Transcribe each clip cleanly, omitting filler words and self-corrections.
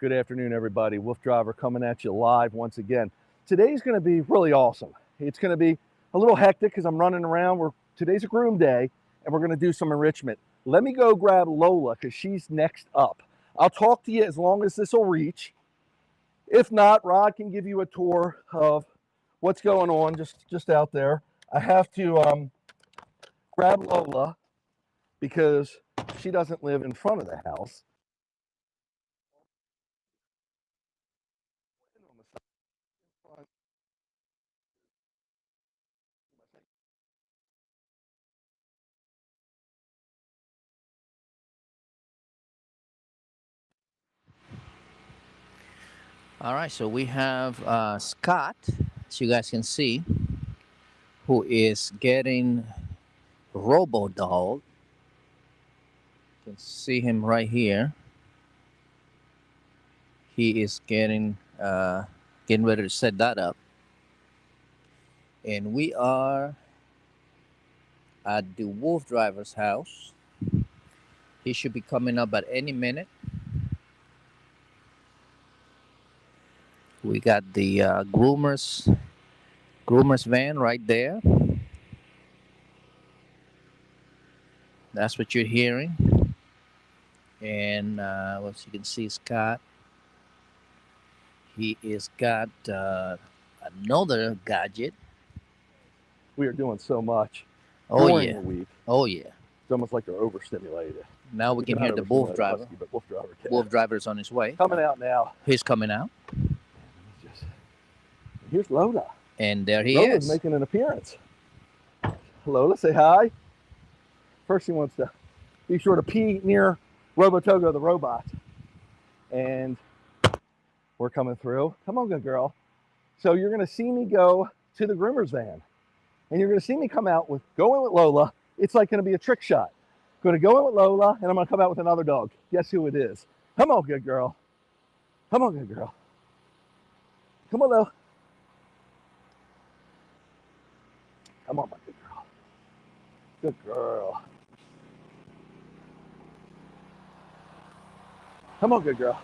Good afternoon, everybody. Wolf Driver coming at you live once again. Today's going to be really awesome. It's going to be a little hectic because I'm running around. Today's a groom day, and we're going to do some enrichment. Let me go grab Lola because she's next up. I'll talk to you as long as this will reach. If not, Rod can give you a tour of what's going on just out there. I have to grab Lola because she doesn't live in front of the house. All right, so we have Scott, as you guys can see, who is getting Robo Doll. You can see him right here. He is getting ready to set that up. And we are at the Wolf Driver's house. He should be coming up at any minute. We got the groomer's van right there. That's what you're hearing. And as you can see, Scott, he is got another gadget. We are doing so much during the week. Oh yeah. It's almost like they're overstimulated. Now we can hear the Wolf Driver. Husky, but Wolf Driver can. Wolf Driver's on his way. Coming out now. He's coming out. Here's Lola. And there he Lola's is. making an appearance. Lola, say hi. First, he wants to be sure to pee near Robotogo the robot. And we're coming through. Come on, good girl. So you're going to see me go to the groomer's van. And you're going to see me come out with, go in with Lola. It's like going to be a trick shot. Going to go in with Lola, and I'm going to come out with another dog. Guess who it is? Come on, good girl. Come on, good girl. Come on, Lola. Come on, my good girl. Good girl. Come on, good girl.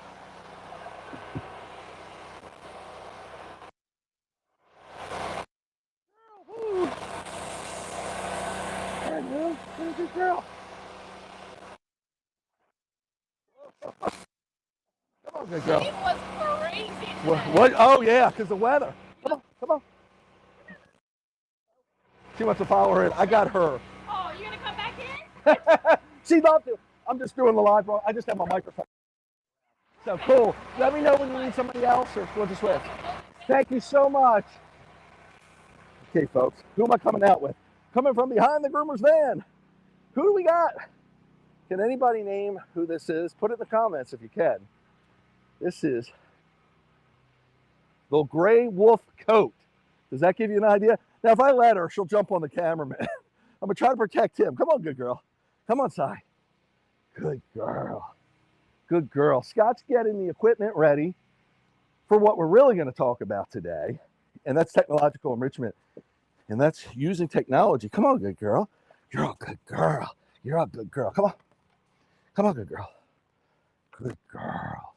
Good girl. Come on, good girl. It was crazy. What? Oh, yeah, because the weather. Come on, come on. She wants to follow her in. I got her. Oh, you're going to come back in? She'd love to. I'm just doing the live. I just have my microphone. So cool. Let me know when you need somebody else or we'll just switch. Thank you so much. Okay, folks. Who am I coming out with? Coming from behind the groomer's van. Who do we got? Can anybody name who this is? Put it in the comments if you can. This is the gray wolf coat. Does that give you an idea? Now, if I let her, she'll jump on the cameraman. I'm going to try to protect him. Come on, good girl. Come on, Si. Good girl. Good girl. Scott's getting the equipment ready for what we're really going to talk about today, and that's technological enrichment, and that's using technology. Come on, good girl. You're a good girl. You're a good girl. Come on. Come on, good girl. Good girl.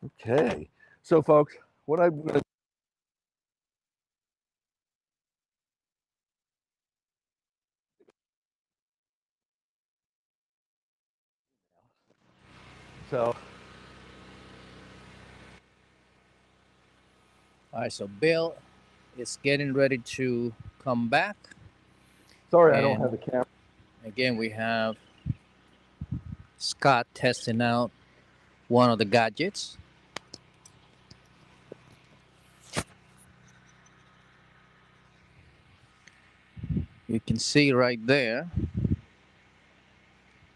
Okay. So, folks, what I'm going to So, All right, so Bill is getting ready to come back. Sorry, I don't have the camera. Again, we have Scott testing out one of the gadgets. You can see right there.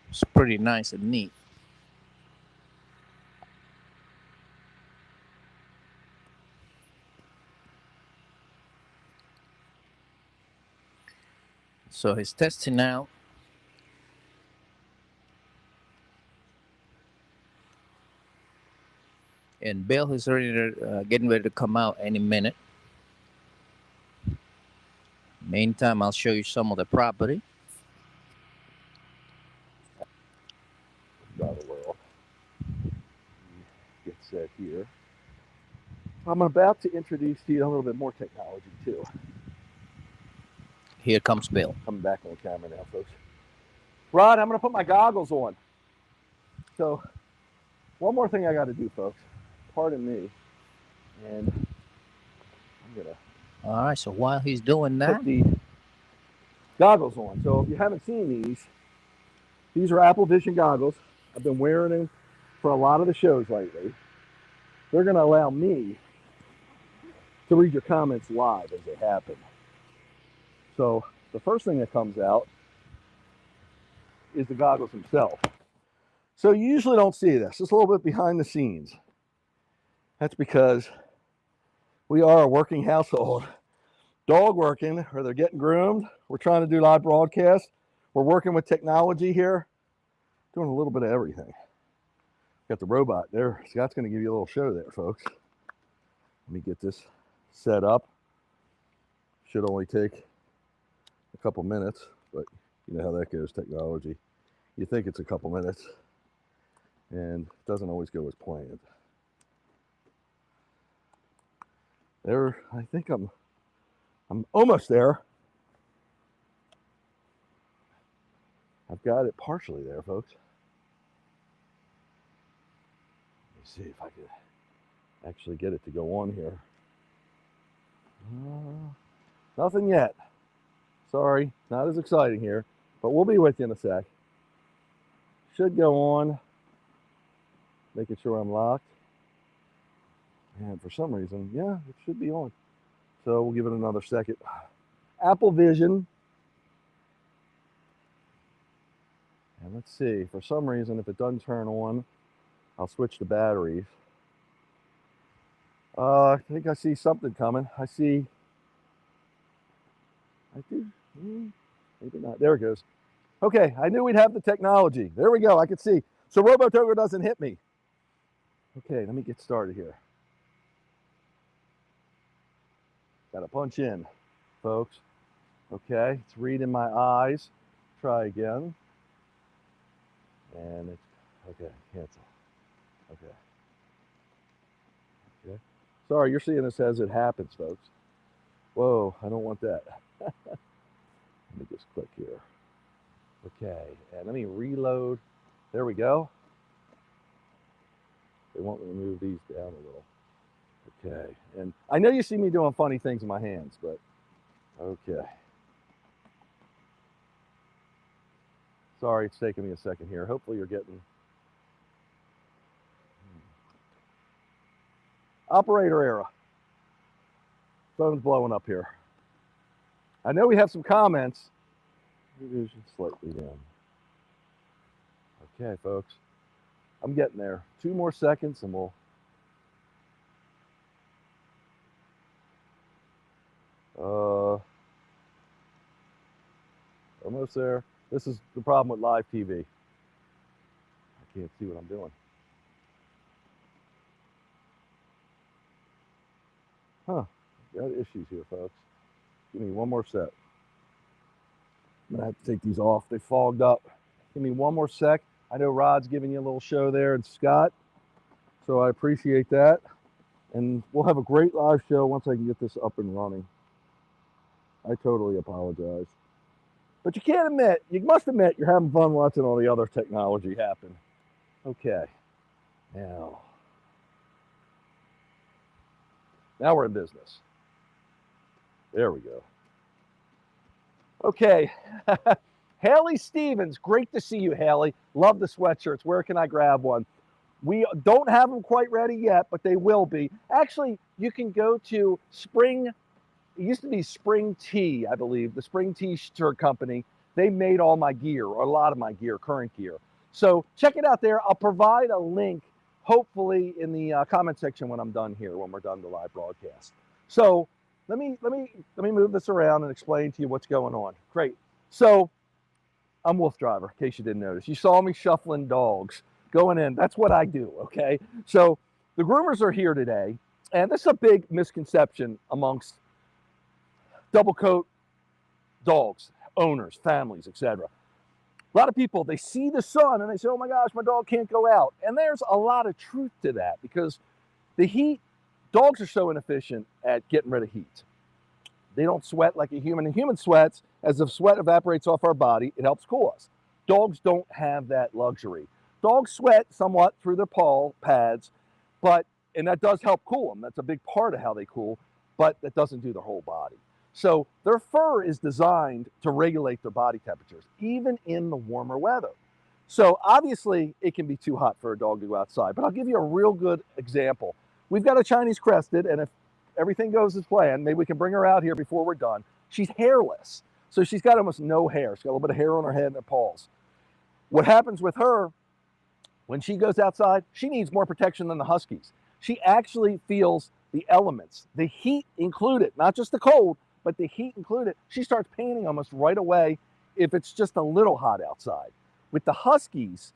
It's pretty nice and neat. So he's testing out and Bill is getting ready to come out any minute. Meantime, I'll show you some of the property. The world. Get set here. I'm about to introduce to you a little bit more technology too. Here comes Bill. Coming back on camera now, folks. Rod, I'm going to put my goggles on. So, one more thing I got to do, folks. Pardon me. And I'm going to All right, so while he's doing that, put the goggles on. So, if you haven't seen these are Apple Vision goggles. I've been wearing them for a lot of the shows lately. They're going to allow me to read your comments live as they happen. So, the first thing that comes out is the goggles themselves. So you usually don't see this. It's a little bit behind the scenes. That's because we are a working household. Dog working, or they're getting groomed. We're trying to do live broadcasts. We're working with technology here, doing a little bit of everything. Got the robot there. Scott's going to give you a little show there, folks. Let me get this set up. Should only take a couple minutes, but you know how that goes, technology. You think it's a couple minutes, and it doesn't always go as planned. There, I think I'm almost there. I've got it partially there, folks. Let me see if I can actually get it to go on here. Nothing yet. Sorry, not as exciting here, but we'll be with you in a sec. Should go on. Making sure I'm locked. And for some reason, yeah, it should be on. So we'll give it another second. Apple Vision. And let's see, for some reason, if it doesn't turn on, I'll switch to batteries. I think I see something coming. I do, maybe not. There it goes. Okay, I knew we'd have the technology. There we go, I can see. So Robotogo doesn't hit me. Okay, let me get started here. Got to punch in, folks. Okay, it's reading my eyes. Try again. And it's, okay, cancel. Okay. Okay. Sorry, you're seeing this as it happens, folks. Whoa, I don't want that. Let me just click here. Okay, and let me reload. There we go. They want me to move these down a little. Okay, and I know you see me doing funny things with my hands, but okay. Sorry, it's taking me a second here. Hopefully you're getting... Operator error. Phone's blowing up here. I know we have some comments. Revision slightly down. Okay, folks. I'm getting there. 2 more seconds and we'll... almost there. This is the problem with live TV. I can't see what I'm doing. Huh. Got issues here, folks. Give me 1 more set. I'm gonna have to take these off. They fogged up. Give me 1 more sec. I know Rod's giving you a little show there, and Scott. So I appreciate that. And we'll have a great live show once I can get this up and running. I totally apologize. But you must admit you're having fun watching all the other technology happen. Okay. Now we're in business. There we go. Okay. Haley Stevens, great to see you, Haley. Love the sweatshirts. Where can I grab one? We don't have them quite ready yet, but they will be. Actually, you can go to Spring. It used to be Spring Tea, I believe, the Spring Tea shirt company. They made all my gear, or a lot of my gear, current gear. So check it out there. I'll provide a link, hopefully, in the comment section when I'm done here, when we're done the live broadcast. So let me move this around and explain to you what's going on. Great. So I'm Wolf Driver, in case you didn't notice. You saw me shuffling dogs going in. That's what I do, okay? So the groomers are here today, and this is a big misconception amongst double coat dogs, owners, families, etc. A lot of people, they see the sun and they say, oh my gosh, my dog can't go out. And there's a lot of truth to that because the heat, dogs are so inefficient at getting rid of heat. They don't sweat like a human. And human sweats, as the sweat evaporates off our body, it helps cool us. Dogs don't have that luxury. Dogs sweat somewhat through their paw pads, and that does help cool them. That's a big part of how they cool, but that doesn't do their whole body. So their fur is designed to regulate their body temperatures, even in the warmer weather. So obviously it can be too hot for a dog to go outside, but I'll give you a real good example. We've got a Chinese crested, and if everything goes as planned, maybe we can bring her out here before we're done. She's hairless. So she's got almost no hair. She's got a little bit of hair on her head and her paws. What happens with her, when she goes outside, she needs more protection than the Huskies. She actually feels the elements, the heat included, not just the cold, but the heat included. She starts panting almost right away if it's just a little hot outside. With the Huskies,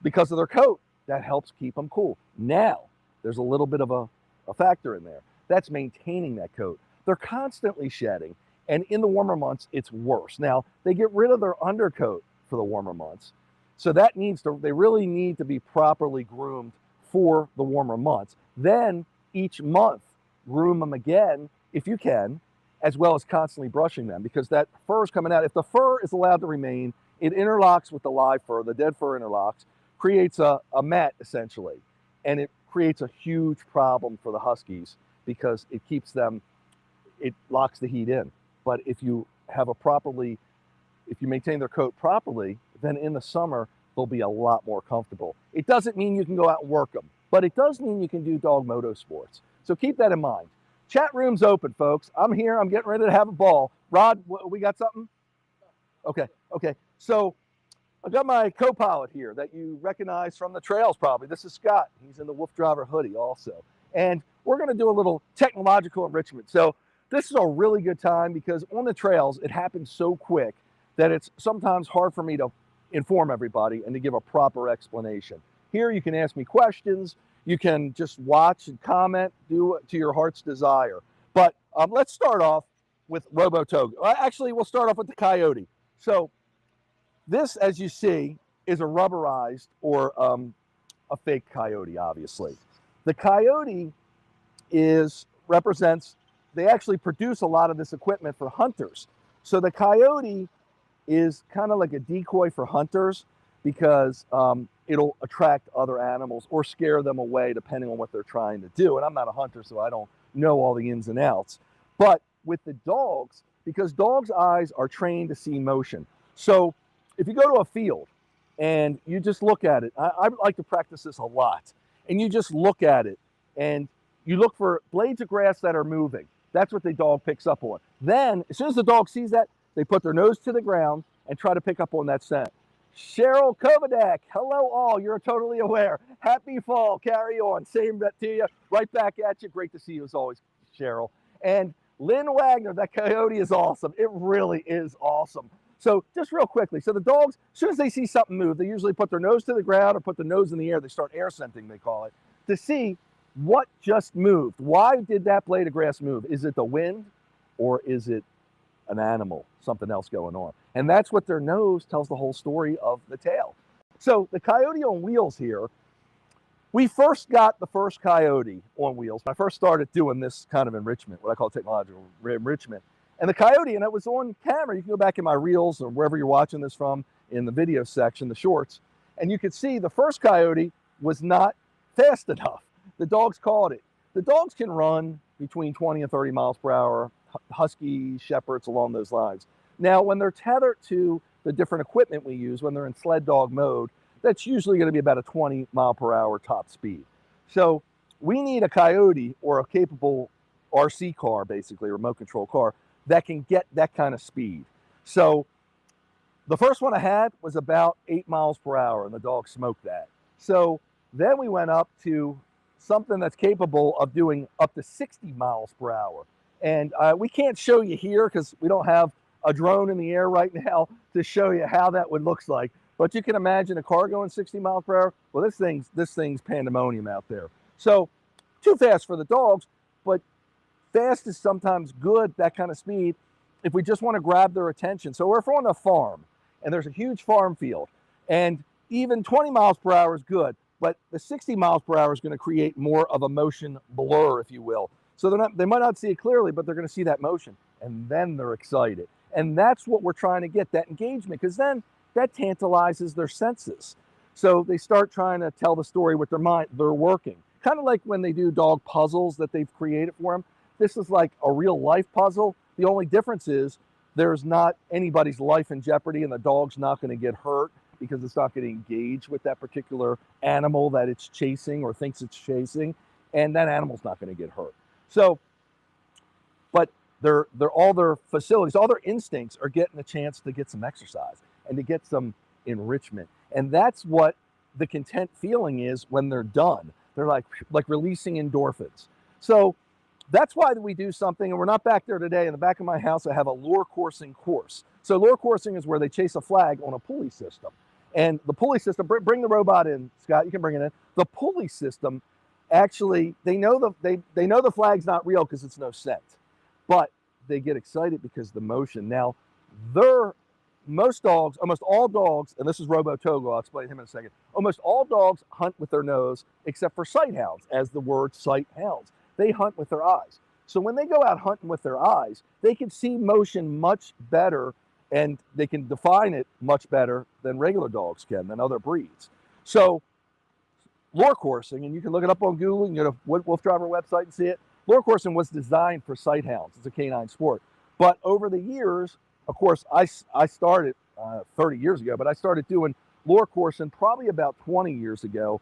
because of their coat, that helps keep them cool. Now, there's a little bit of a factor in there. That's maintaining that coat. They're constantly shedding, and in the warmer months, it's worse. Now, they get rid of their undercoat for the warmer months, so that they really need to be properly groomed for the warmer months. Then, each month, groom them again, if you can, as well as constantly brushing them, because that fur is coming out. If the fur is allowed to remain, it interlocks with the live fur, the dead fur interlocks, creates a mat, essentially, and it creates a huge problem for the Huskies because it keeps them, it locks the heat in. But if you maintain their coat properly, then in the summer, they'll be a lot more comfortable. It doesn't mean you can go out and work them, but it does mean you can do dog moto sports. So keep that in mind. Chat room's open, folks. I'm here. I'm getting ready to have a ball. Rod, we got something? Okay. So I got my co-pilot here that you recognize from the trails probably. This is Scott. He's in the Wolf Driver hoodie also. And we're going to do a little technological enrichment. So this is a really good time because on the trails, it happens so quick that it's sometimes hard for me to inform everybody and to give a proper explanation. Here you can ask me questions. You can just watch and comment, do it to your heart's desire. But let's start off with Robo-Toga. Actually, we'll start off with the Coyote. So this, as you see, is a rubberized or a fake Coyote, obviously. The Coyote represents, they actually produce a lot of this equipment for hunters. So the Coyote is kind of like a decoy for hunters because it'll attract other animals or scare them away depending on what they're trying to do. And I'm not a hunter, so I don't know all the ins and outs. But with the dogs, because dogs' eyes are trained to see motion. So if you go to a field and you just look at it, I like to practice this a lot, and you just look at it and you look for blades of grass that are moving. That's what the dog picks up on. Then, as soon as the dog sees that, they put their nose to the ground and try to pick up on that scent. Cheryl Kovadak, hello all, you're totally aware. Happy fall, carry on. Same to you, right back at you. Great to see you as always, Cheryl. And Lynn Wagner, that Coyote is awesome. It really is awesome. So just real quickly, so the dogs, as soon as they see something move, they usually put their nose to the ground or put the nose in the air. They start air scenting, they call it, to see what just moved. Why did that blade of grass move? Is it the wind or is it an animal, something else going on? And that's what their nose tells the whole story of the tail. So the Coyote on wheels here, we first got the first Coyote on wheels. When I first started doing this kind of enrichment, what I call technological enrichment. And the Coyote, and it was on camera. You can go back in my reels or wherever you're watching this from in the video section, the shorts, and you could see the first Coyote was not fast enough. The dogs called it. The dogs can run between 20 and 30 miles per hour, Husky, Shepherds, along those lines. Now, when they're tethered to the different equipment we use, when they're in sled dog mode, that's usually going to be about a 20 mile per hour top speed. So we need a Coyote or a capable RC car, basically, a remote control car, that can get that kind of speed. So the first one I had was about 8 miles per hour, and the dog smoked that. So then we went up to something that's capable of doing up to 60 miles per hour. And we can't show you here because we don't have a drone in the air right now to show you how that would look like. But you can imagine a car going 60 miles per hour. Well, this thing's pandemonium out there. So too fast for the dogs, but fast is sometimes good, that kind of speed, if we just want to grab their attention. So if we're on a farm and there's a huge farm field. And even 20 miles per hour is good, but the 60 miles per hour is going to create more of a motion blur, if you will. So they might not see it clearly, but they're going to see that motion, and then they're excited. And that's what we're trying to get, that engagement, because then that tantalizes their senses. So they start trying to tell the story with their mind. They're working. Kind of like when they do dog puzzles that they've created for them. This is like a real life puzzle. The only difference is there's not anybody's life in jeopardy, and the dog's not going to get hurt because it's not going to engage with that particular animal that it's chasing or thinks it's chasing, and that animal's not going to get hurt. So, but they're all their facilities, all their instincts are getting a chance to get some exercise and to get some enrichment. And that's what the content feeling is when they're done. They're like releasing endorphins. So that's why we do something, and we're not back there today. In the back of my house, I have a lure coursing course. So lure coursing is where they chase a flag on a pulley system. And the pulley system, bring the robot in, Scott, you can bring it in. The pulley system, actually, they know the flag's not real because it's no scent. But they get excited because of the motion. Now, most dogs, almost all dogs, and this is Robo Togo, I'll explain him in a second. Almost all dogs hunt with their nose, except for sight hounds, as the word sight hounds. They hunt with their eyes. So when they go out hunting with their eyes, they can see motion much better, and they can define it much better than regular dogs can, than other breeds. So lure coursing, and you can look it up on Google, you can go to Wolf Driver website and see it. Lure coursing was designed for sight hounds. It's a canine sport. But over the years, of course, I started 30 years ago, but I started doing lure coursing probably about 20 years ago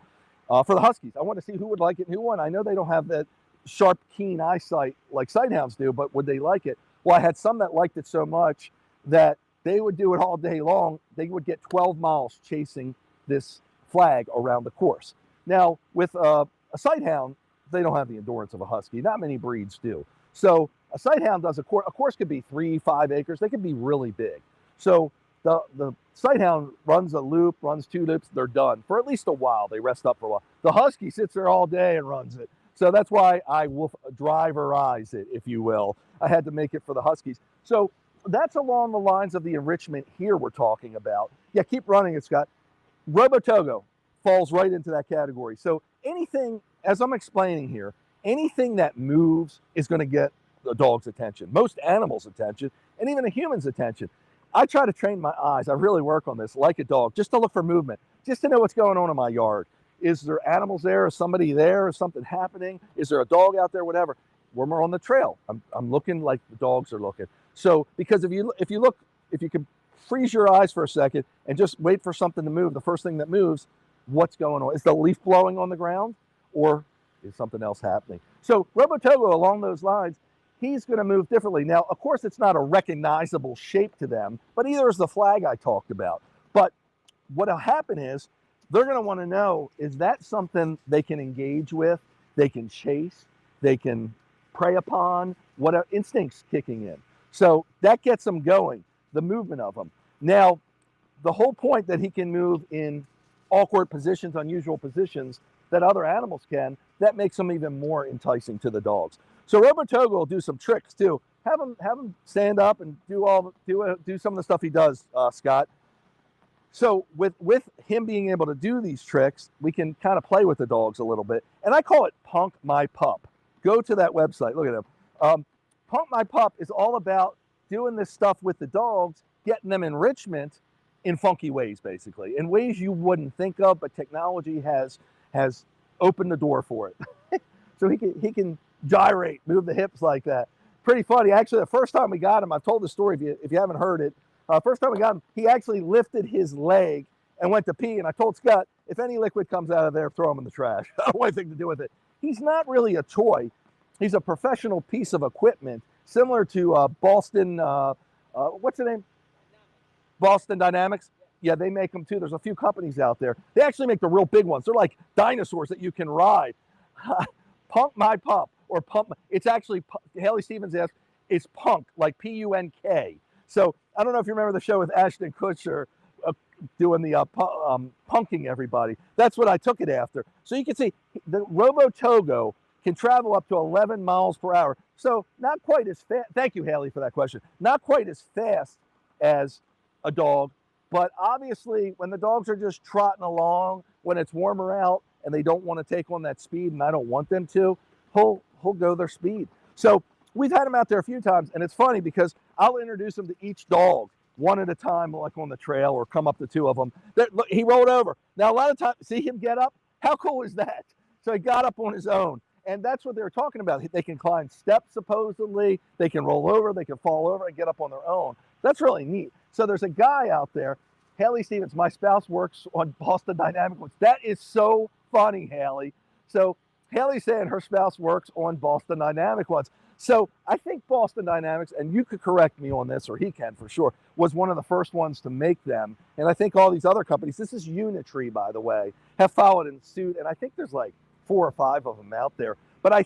for the Huskies. I wanted to see who would like it and who wouldn't. I know they don't have that sharp, keen eyesight like sight hounds do, but would they like it? Well, I had some that liked it so much that they would do it all day long. They would get 12 miles chasing this flag around the course. Now, with a sight hound, they don't have the endurance of a husky. Not many breeds do. So a sight hound does a course could be 3-5 acres. They could be really big. So the sight hound runs a loop, runs 2 loops, they're done for at least a while. They rest up for a while. The husky sits there all day and runs it. So that's why I will driverize it, if you will. I had to make it for the huskies. So that's along the lines of the enrichment here we're talking about. Yeah, keep running it, Scott. Robo Togo falls right into that category. So anything, as I'm explaining here, anything that moves is going to get the dog's attention, most animals' attention, and even a human's attention. I try to train my eyes. I really work on this like a dog, just to look for movement, just to know what's going on in my yard. Is there animals there? Is somebody there? Is something happening? Is there a dog out there? Whatever. When we're on the trail, I'm looking like the dogs are looking. So because if you can freeze your eyes for a second and just wait for something to move, the first thing that moves, what's going on? Is the leaf blowing on the ground, or is something else happening? So Robo Togo, along those lines, he's going to move differently. Now, of course, it's not a recognizable shape to them, but either is the flag I talked about. But what'll happen is they're going to want to know, is that something they can engage with, they can chase, they can prey upon, what are instincts kicking in? So that gets them going, the movement of them. Now, the whole point that he can move in awkward positions, unusual positions that other animals can, that makes them even more enticing to the dogs. So Robo Togo will do some tricks too. Have him stand up and do some of the stuff he does, Scott. So with him being able to do these tricks, we can kind of play with the dogs a little bit. And I call it Punk My Pup. Go to that website. Look at him. Punk My Pup is all about doing this stuff with the dogs, getting them enrichment in funky ways, basically, in ways you wouldn't think of, but technology has opened the door for it. So he can gyrate, move the hips like that. Pretty funny. Actually, the first time we got him, I've told the story if you haven't heard it. First time we got him, he actually lifted his leg and went to pee. And I told Scott, if any liquid comes out of there, throw him in the trash. I don't want anything to do with it. He's not really a toy. He's a professional piece of equipment, similar to Boston, what's the name? Boston Dynamics. Yeah, they make them too. There's a few companies out there. They actually make the real big ones. They're like dinosaurs that you can ride. Punk My Pup, or Pump. It's actually, Haley Stevens asked, it's Punk, like P-U-N-K. So I don't know if you remember the show with Ashton Kutcher doing the punking everybody. That's what I took it after. So you can see the Robo Togo can travel up to 11 miles per hour. So not quite as fast. Thank you, Haley, for that question. Not quite as fast as a dog, But obviously, when the dogs are just trotting along, when it's warmer out and they don't want to take on that speed, and I don't want them to, he'll go their speed. So we've had him out there a few times, and it's funny because I'll introduce him to each dog one at a time, like on the trail, or come up to two of them. Look, he rolled over. Now, a lot of times, see him get up? How cool is that? So he got up on his own. And that's what they were talking about. They can climb steps, supposedly. They can roll over. They can fall over and get up on their own. That's really neat. So there's a guy out there, Haley Stevens. My spouse works on Boston Dynamic ones. That is so funny, Haley. So Haley's saying her spouse works on Boston Dynamic ones. So I think Boston Dynamics, and you could correct me on this, or he can for sure, was one of the first ones to make them. And I think all these other companies, this is Unitree, by the way, have followed in suit. And I think there's like 4 or 5 of them out there. But I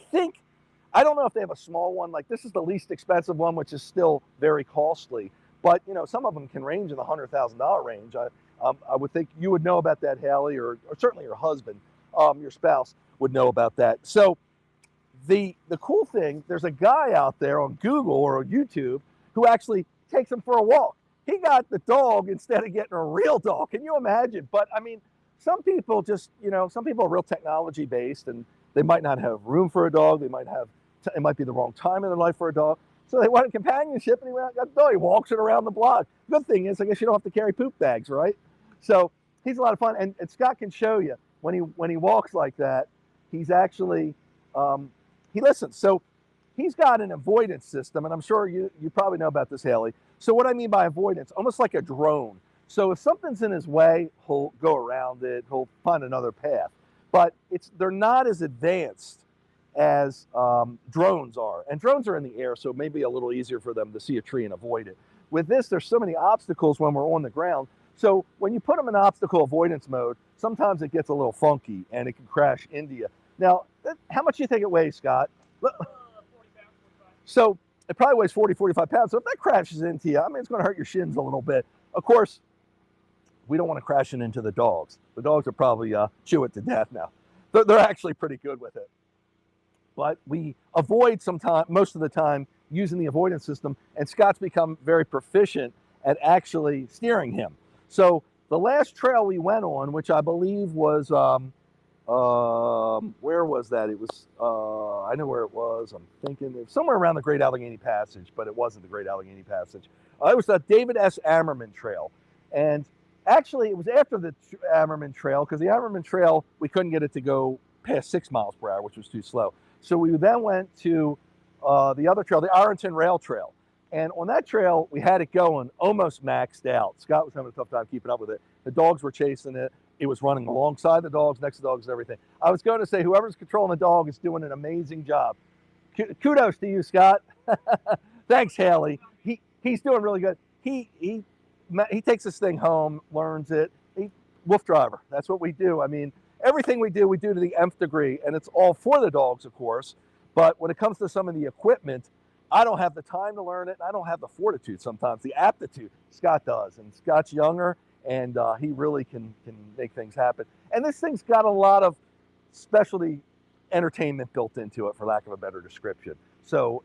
don't know if they have a small one. Like, this is the least expensive one, which is still very costly. But, you know, some of them can range in the $100,000 range. I would think you would know about that, Haley, or certainly your husband, your spouse would know about that. So the cool thing, there's a guy out there on Google or on YouTube who actually takes him for a walk. He got the dog instead of getting a real dog. Can you imagine? But, I mean, some people just, you know, some people are real technology based, and they might not have room for a dog. They might have, it might be the wrong time in their life for a dog. So they wanted companionship, and he went out and got the dog. He walks it around the block. Good thing is, I guess you don't have to carry poop bags, right? So he's a lot of fun. And Scott can show you when he walks like that, he's actually, he listens. So he's got an avoidance system, and I'm sure you probably know about this, Haley. So what I mean by avoidance, almost like a drone. So if something's in his way, he'll go around it. He'll find another path. But they're not as advanced as drones are. And drones are in the air, so it may be a little easier for them to see a tree and avoid it. With this, there's so many obstacles when we're on the ground. So when you put them in obstacle avoidance mode, sometimes it gets a little funky and it can crash into you. Now, how much do you think it weighs, Scott? 40 pounds, 45. So it probably weighs 40, 45 pounds. So if that crashes into you, I mean, it's going to hurt your shins a little bit. Of course, we don't want to crash it into the dogs. The dogs will probably chew it to death now. They're actually pretty good with it. But we avoid most of the time using the avoidance system, and Scott's become very proficient at actually steering him. So the last trail we went on, which I believe was, where was that? It was, I know where it was. I'm thinking it was somewhere around the Great Allegheny Passage, but it wasn't the Great Allegheny Passage. It was the David S. Ammerman Trail. And actually, it was after the Ammerman Trail, because the Ammerman Trail, we couldn't get it to go past 6 miles per hour, which was too slow. So we then went to the other trail, the Arlington Rail Trail. And on that trail, we had it going almost maxed out. Scott was having a tough time keeping up with it. The dogs were chasing it. It was running alongside the dogs, next to the dogs, and everything. I was going to say, whoever's controlling the dog is doing an amazing job. Kudos to you, Scott. Thanks, Haley. He's doing really good. He takes this thing home, learns it. Wolf driver. That's what we do. I mean, everything we do to the nth degree, and it's all for the dogs, of course. But when it comes to some of the equipment, I don't have the time to learn it. I don't have the fortitude sometimes, the aptitude. Scott does, and Scott's younger, and he really can make things happen. And this thing's got a lot of specialty entertainment built into it, for lack of a better description. So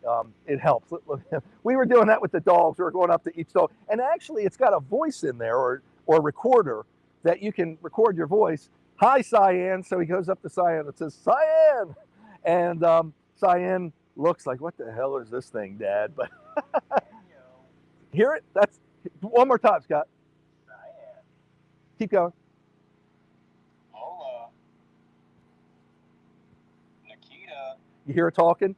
it helps. Look, we were doing that with the dogs. We were going up to each dog, and actually, it's got a voice in there, or a recorder that you can record your voice. Hi, Cyan. So he goes up to Cyan and says, Cyan. And Cyan looks like, what the hell is this thing, Dad? But hear it? That's one more time, Scott. Cyan. Keep going. Hola. Nikita. You hear it talking?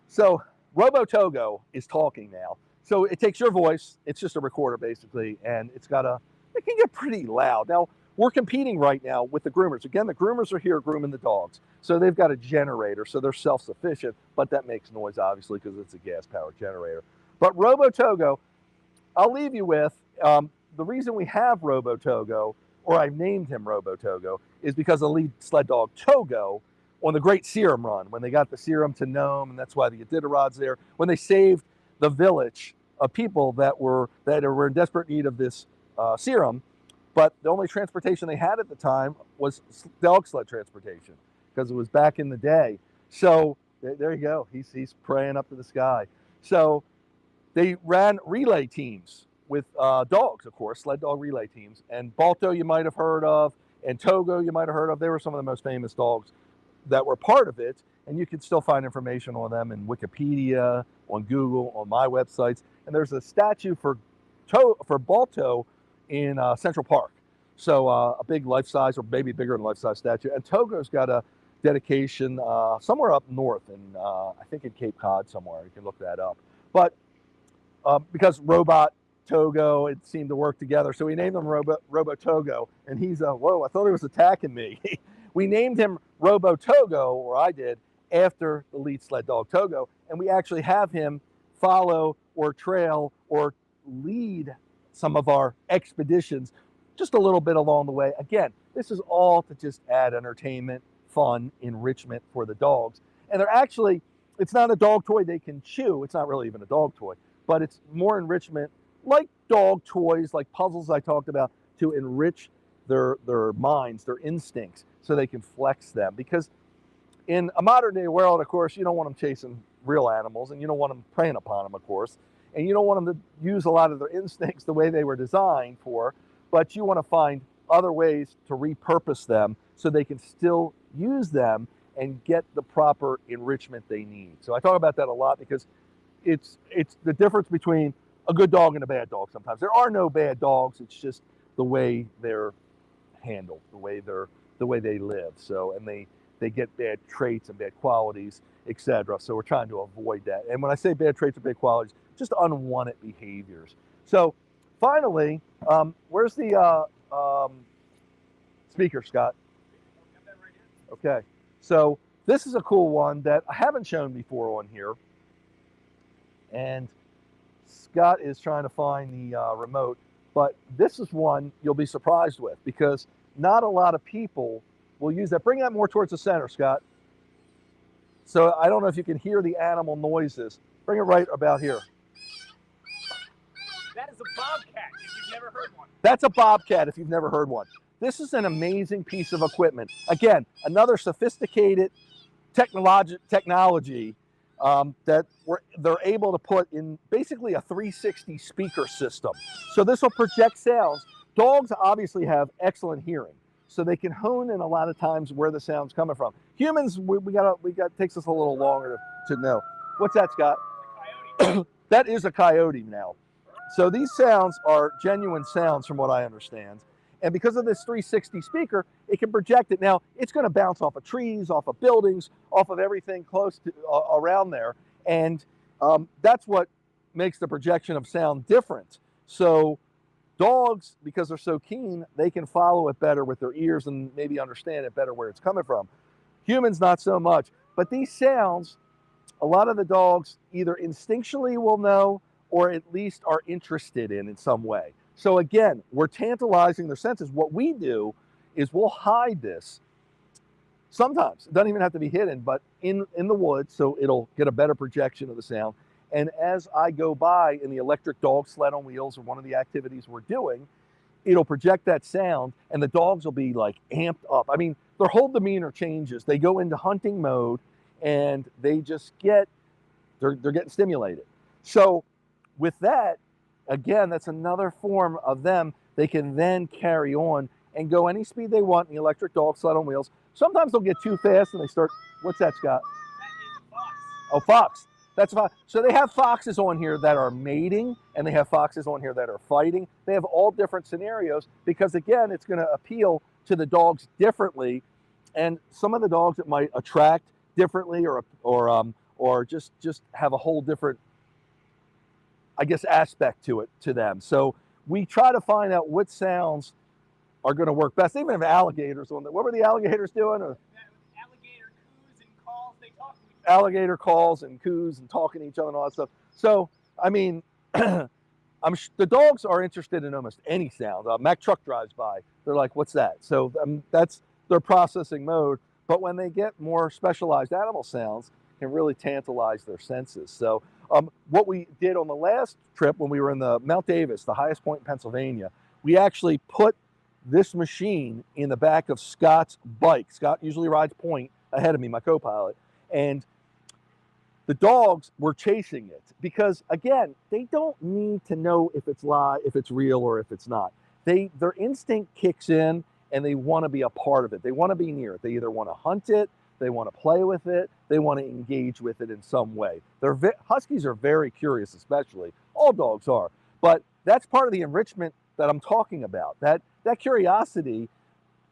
So Robo Togo is talking now. So it takes your voice. It's just a recorder, basically, and it can get pretty loud. Now, we're competing right now with the groomers. Again, the groomers are here grooming the dogs. So they've got a generator, so they're self-sufficient, but that makes noise, obviously, because it's a gas-powered generator. But Robo Togo, I'll leave you with, the reason we have Robo Togo, or I've named him Robo Togo, is because the lead sled dog, Togo, on the Great Serum Run, when they got the serum to Nome, and that's why the Iditarod's there, when they saved the village of people that were in desperate need of this serum, but the only transportation they had at the time was dog sled transportation, because it was back in the day. So there you go. He's praying up to the sky. So they ran relay teams with dogs, of course, sled dog relay teams. And Balto you might have heard of, and Togo you might have heard of. They were some of the most famous dogs that were part of it. And you can still find information on them in Wikipedia, on Google, on my websites. And there's a statue for Balto in Central Park. So a big life-size, or maybe bigger than life-size statue. And Togo's got a dedication somewhere up north, in I think in Cape Cod somewhere. You can look that up. But because Robot Togo, it seemed to work together, so we named him Robo Togo. And he's whoa! I thought he was attacking me. We named him Robo Togo, or I did, after the lead sled dog Togo, and we actually have him follow or trail or lead some of our expeditions just a little bit along the way. Again, this is all to just add entertainment, fun, enrichment for the dogs. And they're actually, it's not a dog toy they can chew. It's not really even a dog toy, but it's more enrichment, like dog toys, like puzzles I talked about, to enrich their minds, their instincts, so they can flex them. Because in a modern day world, of course, you don't want them chasing real animals, and you don't want them preying upon them, of course, and you don't want them to use a lot of their instincts the way they were designed for, but you want to find other ways to repurpose them so they can still use them and get the proper enrichment they need. So I talk about that a lot, because it's the difference between a good dog and a bad dog. Sometimes there are no bad dogs, it's just the way they're handled, the way they live. So, and they get bad traits and bad qualities, etc. So we're trying to avoid that. And when I say bad traits and bad qualities, just unwanted behaviors. So finally, where's the speaker, Scott? Okay, so this is a cool one that I haven't shown before on here. And Scott is trying to find the remote, but this is one you'll be surprised with, because not a lot of people will use that. Bring that more towards the center, Scott. So I don't know if you can hear the animal noises. Bring it right about here. That is a bobcat, if you've never heard one. That's a bobcat, if you've never heard one. This is an amazing piece of equipment. Again, another sophisticated technology that they're able to put in basically a 360 speaker system. So this will project sounds. Dogs obviously have excellent hearing, so they can hone in a lot of times where the sound's coming from. Humans, we got takes us a little longer to know. What's that, Scott? Coyote. That is a coyote now. So these sounds are genuine sounds from what I understand. And because of this 360 speaker, it can project it. Now, it's going to bounce off of trees, off of buildings, off of everything close to around there. And that's what makes the projection of sound different. So dogs, because they're so keen, they can follow it better with their ears and maybe understand it better where it's coming from. Humans, not so much. But these sounds, a lot of the dogs either instinctually will know or at least are interested in some way. So again, we're tantalizing their senses. What we do is we'll hide this. Sometimes, it doesn't even have to be hidden, but in the woods, so it'll get a better projection of the sound. And as I go by in the electric dog sled on wheels, or one of the activities we're doing, it'll project that sound, and the dogs will be like amped up. I mean, their whole demeanor changes. They go into hunting mode, and they just they're getting stimulated. So with that, again, that's another form of them. They can then carry on and go any speed they want in the electric dog sled on wheels. Sometimes they'll get too fast and they start, what's that, Scott? That is a fox. Oh, fox. That's a fox. So they have foxes on here that are mating, and they have foxes on here that are fighting. They have all different scenarios because, again, it's going to appeal to the dogs differently. And some of the dogs it might attract differently, or just have a whole different, I guess, aspect to them. So we try to find out what sounds are going to work best. Even if alligators on there. What were the alligators doing? Or Alligator coos and calls, they talk to each other. alligator calls and coos and talking to each other and all that stuff. So, I mean, the dogs are interested in almost any sound. Mack truck drives by. They're like, what's that? So that's their processing mode. But when they get more specialized animal sounds, it can really tantalize their senses. So what we did on the last trip when we were in the Mount Davis, the highest point in Pennsylvania, we actually put this machine in the back of Scott's bike. Scott usually rides point ahead of me, my co-pilot. And the dogs were chasing it because, again, they don't need to know if it's live, if it's real, or if it's not. Their instinct kicks in, and they want to be a part of it. They want to be near it. They either want to hunt it, they want to play with it, they want to engage with it in some way. Huskies are very curious, especially. All dogs are. But that's part of the enrichment that I'm talking about. That curiosity,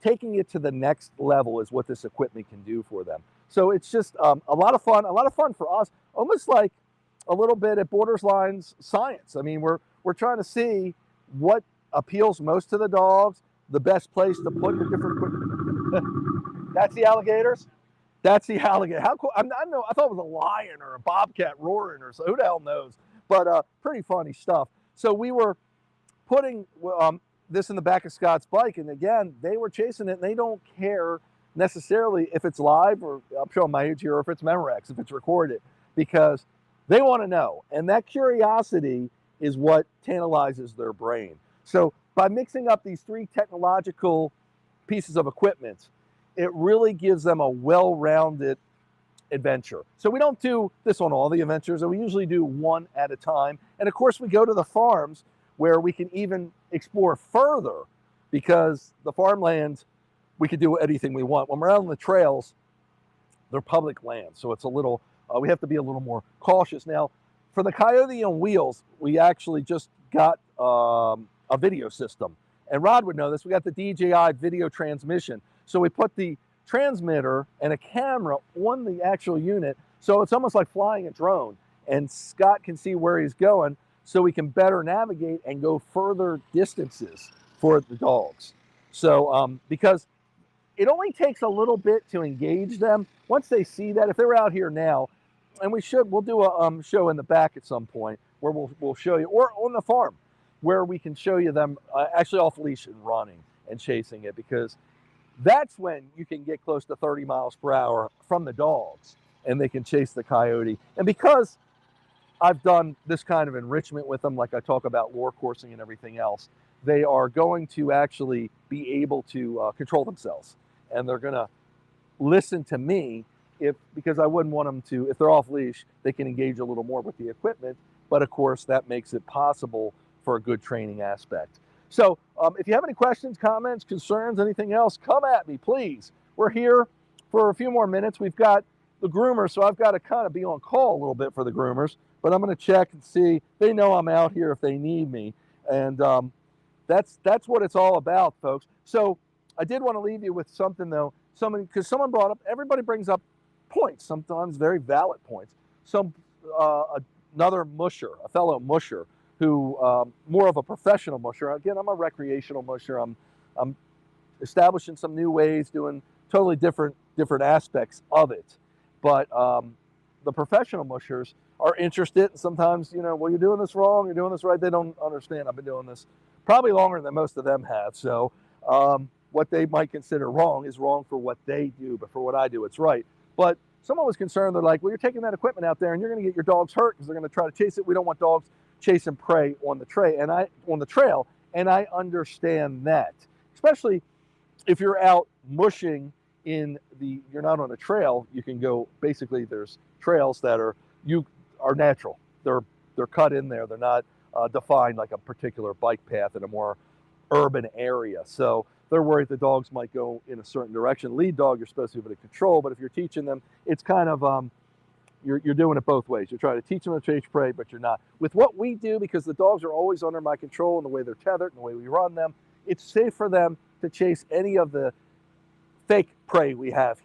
taking it to the next level, is what this equipment can do for them. So it's just a lot of fun for us, almost like a little bit at borderlines science. I mean, we're trying to see what appeals most to the dogs, the best place to put the different equipment. That's the alligators? That's the alligator. How cool. I thought it was a lion or a bobcat roaring, or so. Who the hell knows? But pretty funny stuff. So we were putting this in the back of Scott's bike, and again, they were chasing it, and they don't care necessarily if it's live, or I'm showing my age here, or if it's Memorex, if it's recorded, because they want to know. And that curiosity is what tantalizes their brain. So by mixing up these three technological pieces of equipment, it really gives them a well-rounded adventure. So we don't do this on all the adventures, and we usually do one at a time. And of course, we go to the farms where we can even explore further, because the farmlands, we can do anything we want. When we're out on the trails, they're public land, so it's a little, we have to be a little more cautious. Now, for the Coyote on Wheels, we actually just got a video system. And Rod would know this. We got the DJI video transmission. So we put the transmitter and a camera on the actual unit, so it's almost like flying a drone. And Scott can see where he's going, so we can better navigate and go further distances for the dogs. So because it only takes a little bit to engage them. Once they see that, if they're out here now, and we'll do a show in the back at some point where we'll show you, or on the farm, where we can show you them actually off leash and running and chasing it, because that's when you can get close to 30 miles per hour from the dogs and they can chase the coyote. And because I've done this kind of enrichment with them, like I talk about lure coursing and everything else, they are going to actually be able to control themselves. And they're going to listen to me, because I wouldn't want them to, if they're off leash, they can engage a little more with the equipment. But of course, that makes it possible for a good training aspect. So if you have any questions, comments, concerns, anything else, come at me, please. We're here for a few more minutes. We've got the groomers, so I've got to kind of be on call a little bit for the groomers, but I'm going to check and see. They know I'm out here if they need me. And that's what it's all about, folks. So I did want to leave you with something, though. Because someone brought up, everybody brings up points, sometimes very valid points. Another musher, a fellow musher, who more of a professional musher. Again, I'm a recreational musher. I'm establishing some new ways, doing totally different aspects of it. But the professional mushers are interested, and sometimes, well, you're doing this wrong, you're doing this right. They don't understand. I've been doing this probably longer than most of them have. So what they might consider wrong is wrong for what they do, but for what I do, it's right. But someone was concerned. They're like, well, you're taking that equipment out there and you're going to get your dogs hurt because they're going to try to chase it. We don't want dogs chasing prey on the trail. And I understand that, especially if you're out mushing you're not on a trail. You can go, basically there's trails that are natural. They're cut in there. They're not defined like a particular bike path in a more urban area. So they're worried the dogs might go in a certain direction. Lead dog, you're supposed to be able to control, but if you're teaching them, it's kind of, you're doing it both ways. You're trying to teach them to chase prey, but you're not. With what we do, because the dogs are always under my control and the way they're tethered and the way we run them, it's safe for them to chase any of the fake prey we have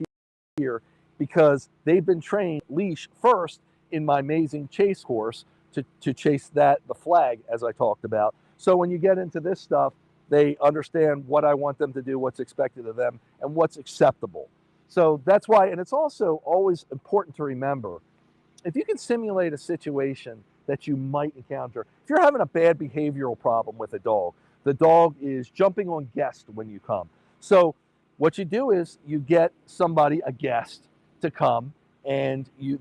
here, because they've been trained leash first in my amazing chase horse to chase the flag, as I talked about. So when you get into this stuff, they understand what I want them to do, what's expected of them, and what's acceptable. So that's why, and it's also always important to remember, if you can simulate a situation that you might encounter, if you're having a bad behavioral problem with a dog, the dog is jumping on guests when you come. So what you do is you get a guest to come, and you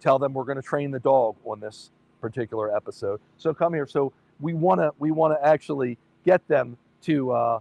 tell them we're going to train the dog on this particular episode. So come here. So we want to actually get them to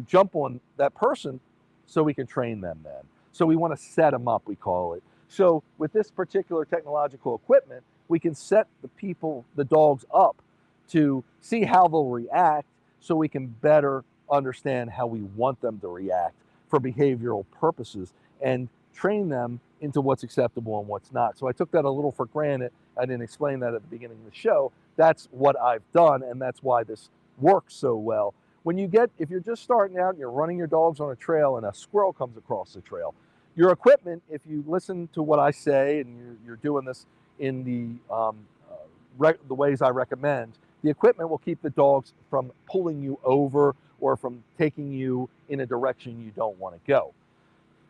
jump on that person so we can train them then. So we want to set them up, we call it. So with this particular technological equipment, we can set the dogs up to see how they'll react so we can better understand how we want them to react for behavioral purposes and train them into what's acceptable and what's not. So I took that a little for granted. I didn't explain that at the beginning of the show. That's what I've done, and that's why this works so well. If you're just starting out and you're running your dogs on a trail and a squirrel comes across the trail, your equipment, if you listen to what I say and you're doing this in the ways I recommend, the equipment will keep the dogs from pulling you over or from taking you in a direction you don't want to go.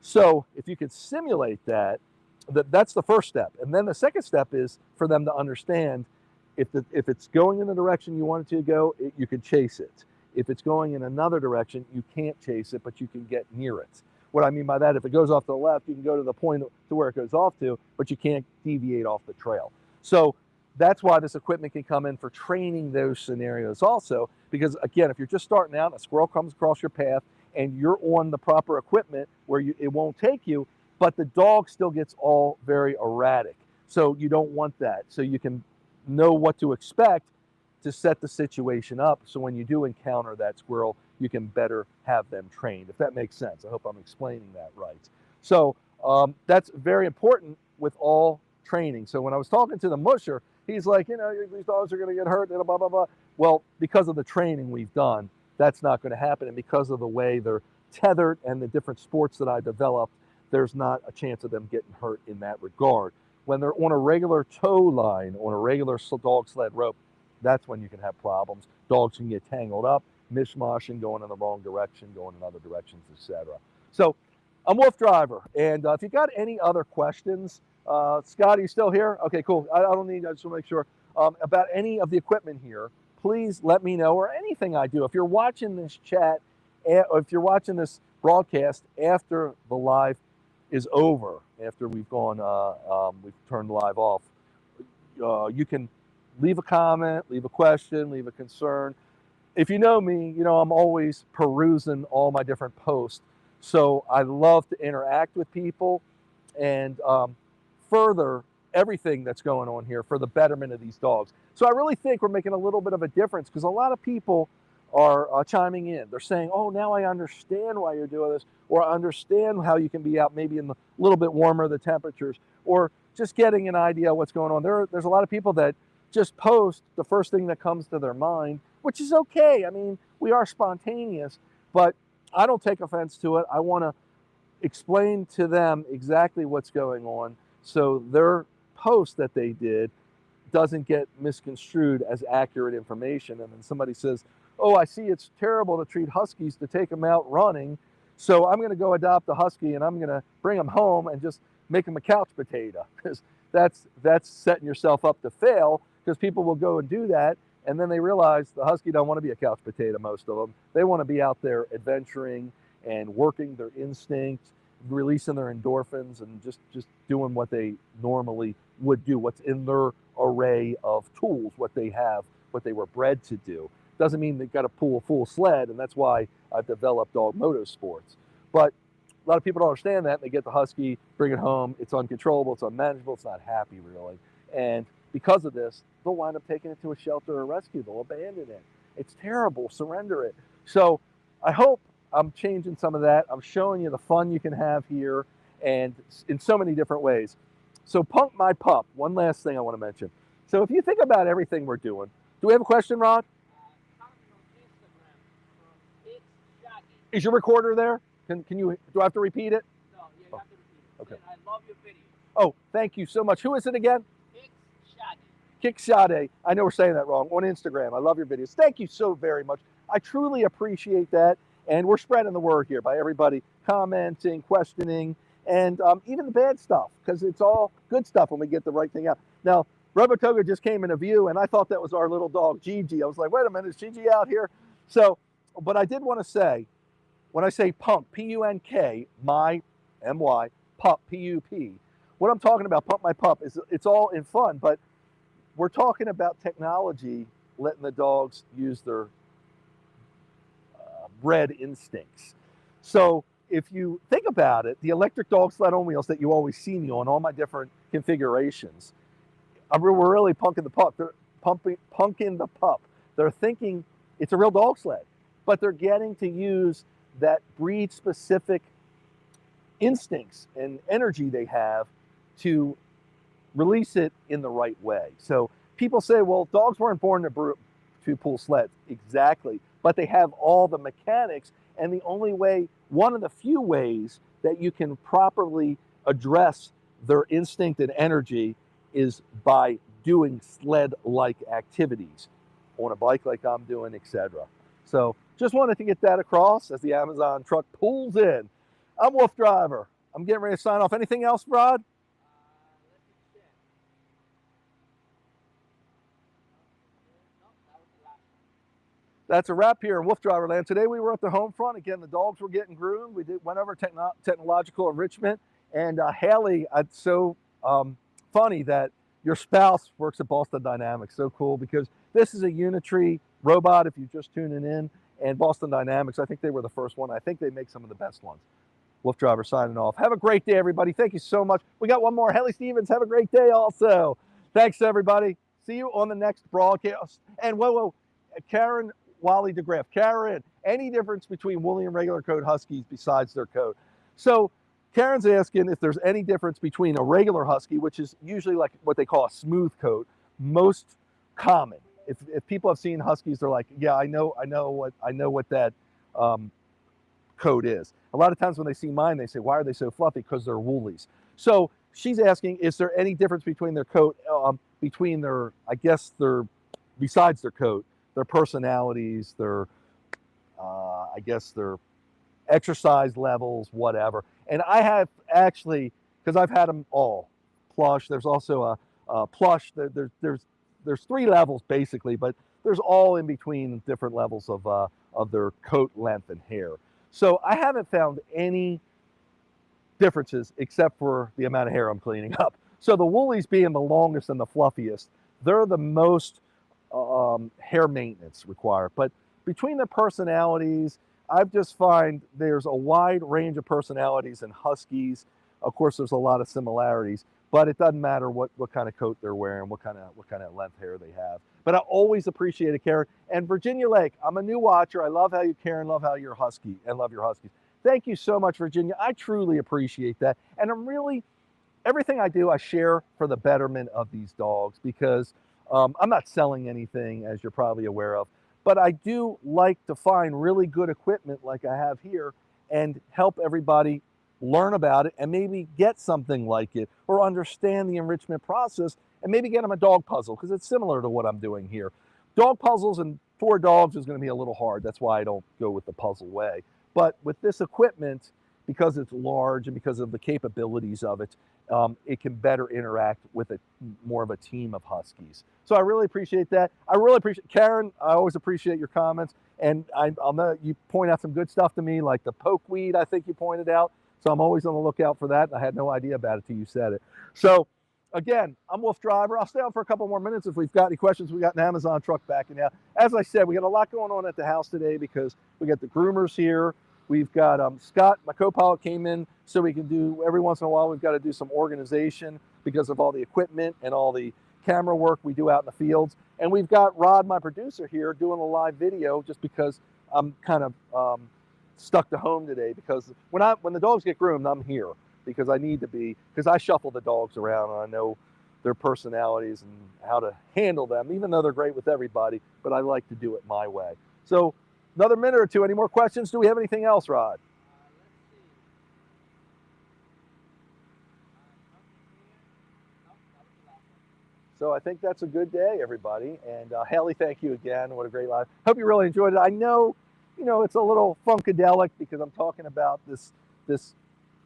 So if you could simulate that's the first step. And then the second step is for them to understand if it's going in the direction you want it to go, you can chase it. If it's going in another direction, you can't chase it, but you can get near it. What I mean by that, if it goes off to the left, you can go to the point to where it goes off to, but you can't deviate off the trail. So that's why this equipment can come in for training those scenarios also, because again, if you're just starting out and a squirrel comes across your path and you're on the proper equipment where it won't take you, but the dog still gets all very erratic. So you don't want that. So you can know what to expect to set the situation up so when you do encounter that squirrel, you can better have them trained, if that makes sense. I hope I'm explaining that right. So that's very important with all training. So when I was talking to the musher, he's like, these dogs are going to get hurt, blah, blah, blah. Well, because of the training we've done, that's not going to happen. And because of the way they're tethered and the different sports that I developed, there's not a chance of them getting hurt in that regard. When they're on a regular tow line, on a regular dog sled rope, that's when you can have problems. Dogs can get tangled up, mishmashing, going in the wrong direction, going in other directions, etc. So I'm Wolf Driver, and if you got any other questions, Scott, are you still here? Okay, cool. I just want to make sure about any of the equipment here. Please let me know, or anything I do. If you're watching this chat, or if you're watching this broadcast after the live is over, after we've turned live off, you can leave a comment, leave a question, leave a concern. If you know me, I'm always perusing all my different posts. So I love to interact with people and further everything that's going on here for the betterment of these dogs. So I really think we're making a little bit of a difference, because a lot of people are chiming in. They're saying, oh, now I understand why you're doing this, or I understand how you can be out maybe in a little bit warmer the temperatures, or just getting an idea of what's going on. There's a lot of people that just post the first thing that comes to their mind, which is okay. I mean, we are spontaneous, but I don't take offense to it. I want to explain to them exactly what's going on so their post that they did doesn't get misconstrued as accurate information. And then somebody says, oh, I see it's terrible to treat huskies, to take them out running, so I'm going to go adopt a husky and I'm going to bring them home and just make them a couch potato. Because that's setting yourself up to fail, because people will go and do that, and then they realize the husky don't want to be a couch potato, most of them. They want to be out there adventuring and working their instincts, releasing their endorphins, and just doing what they normally would do, what's in their array of tools, what they have, what they were bred to do. Doesn't mean they've got to pull a full sled, and that's why I've developed dog motorsports. But a lot of people don't understand that. They get the husky, bring it home, it's uncontrollable, it's unmanageable, it's not happy really. And because of this, they'll wind up taking it to a shelter or rescue, they'll abandon it. It's terrible, surrender it. So I hope I'm changing some of that. I'm showing you the fun you can have here, and in so many different ways. So Punk My Pup, one last thing I want to mention. So if you think about everything we're doing, do we have a question, Rod? Is your recorder there? Can you? Do I have to repeat it? No, yeah, you have to repeat it. Okay. And I love your video. Oh, thank you so much. Who is it again? Kick Shade. I know we're saying that wrong. On Instagram. I love your videos. Thank you so very much. I truly appreciate that. And we're spreading the word here by everybody commenting, questioning, and even the bad stuff, because it's all good stuff when we get the right thing out. Now, Robotoga just came into view, and I thought that was our little dog, Gigi. I was like, wait a minute, is Gigi out here? So, but I did want to say, when I say punk, P-U-N-K, my, M-Y, pup, P-U-P, what I'm talking about, Pump My Pup, is it's all in fun, but we're talking about technology, letting the dogs use their bred instincts. So if you think about it, the electric dog sled on wheels that you always see me on all my different configurations, we're really punking the pup. They're punking the pup. They're thinking it's a real dog sled, but they're getting to use that breed-specific instincts and energy they have to release it in the right way. So people say, well, dogs weren't born to pull sleds. Exactly. But they have all the mechanics, and the only way, one of the few ways that you can properly address their instinct and energy is by doing sled-like activities on a bike like I'm doing, etc. So just wanted to get that across as the Amazon truck pulls in. I'm Wolf Driver. I'm getting ready to sign off. Anything else, Rod? That's a wrap here in Wolf Driver Land. Today we were at the home front. Again, the dogs were getting groomed. We went over technological enrichment. And Haley, it's so funny that your spouse works at Boston Dynamics. So cool, because this is a Unitree robot, if you're just tuning in. And Boston Dynamics, I think they were the first one. I think they make some of the best ones. Wolf Driver signing off. Have a great day, everybody. Thank you so much. We got one more. Haley Stevens, have a great day also. Thanks, everybody. See you on the next broadcast. And whoa, Karen Wally DeGraff. Karen, any difference between woolly and regular coat Huskies besides their coat? So Karen's asking if there's any difference between a regular Husky, which is usually like what they call a smooth coat, most common. If people have seen Huskies, they're like, yeah, I know what that coat is. A lot of times when they see mine, they say, why are they so fluffy? Because they're woolies. So she's asking, is there any difference between their coat, between their, I guess besides their coat, their personalities, their, I guess their exercise levels, whatever. And I have actually, because I've had them all, plush. There's also a plush. There's 3 levels basically, but there's all in between different levels of their coat length and hair. So I haven't found any differences except for the amount of hair I'm cleaning up. So the woolies being the longest and the fluffiest, they're the most hair maintenance required. But between the personalities, I've just find there's a wide range of personalities in Huskies. Of course, there's a lot of similarities, but it doesn't matter what kind of coat they're wearing, what kind of length hair they have. But I always appreciate it, Karen. And Virginia Lake, I'm a new watcher. I love how you, Karen, love how you're Husky and love your Huskies. Thank you so much, Virginia. I truly appreciate that. And everything I do, I share for the betterment of these dogs, because I'm not selling anything, as you're probably aware of, but I do like to find really good equipment like I have here and help everybody learn about it and maybe get something like it or understand the enrichment process and maybe get them a dog puzzle, because it's similar to what I'm doing here. Dog puzzles and 4 dogs is going to be a little hard. That's why I don't go with the puzzle way. But with this equipment, because it's large and because of the capabilities of it, it can better interact with more of a team of Huskies. So I really appreciate that. I really appreciate, Karen, I always appreciate your comments. And I'll know you point out some good stuff to me, like the pokeweed, I think you pointed out. So I'm always on the lookout for that. I had no idea about it till you said it. So again, I'm Wolf Driver. I'll stay on for a couple more minutes if we've got any questions. We got an Amazon truck backing out. As I said, we got a lot going on at the house today because we got the groomers here. We've got Scott, my co-pilot, came in so we can do, every once in a while, we've got to do some organization because of all the equipment and all the camera work we do out in the fields. And we've got Rod, my producer, here doing a live video just because I'm kind of stuck to home today, because when the dogs get groomed, I'm here because I need to be, because I shuffle the dogs around and I know their personalities and how to handle them, even though they're great with everybody, but I like to do it my way. So another minute or two. Any more questions? Do we have anything else, Rod? So I think that's a good day, everybody. And Haley, thank you again. What a great live. Hope you really enjoyed it. I know, it's a little funkadelic because I'm talking about this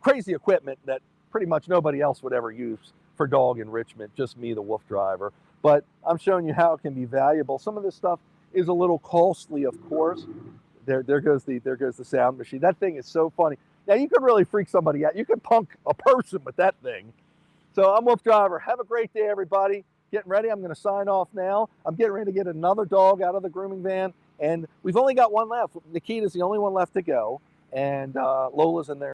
crazy equipment that pretty much nobody else would ever use for dog enrichment, just me, the Wolf Driver. But I'm showing you how it can be valuable. Some of this stuff is a little costly, of course. There goes the sound machine. That thing is so funny. Now you could really freak somebody out. You could punk a person with that thing. So I'm Wolf Driver. Have a great day, everybody. Getting ready. I'm going to sign off now. I'm getting ready to get another dog out of the grooming van, and we've only got one left. Nikita's the only one left to go, and Lola's in there.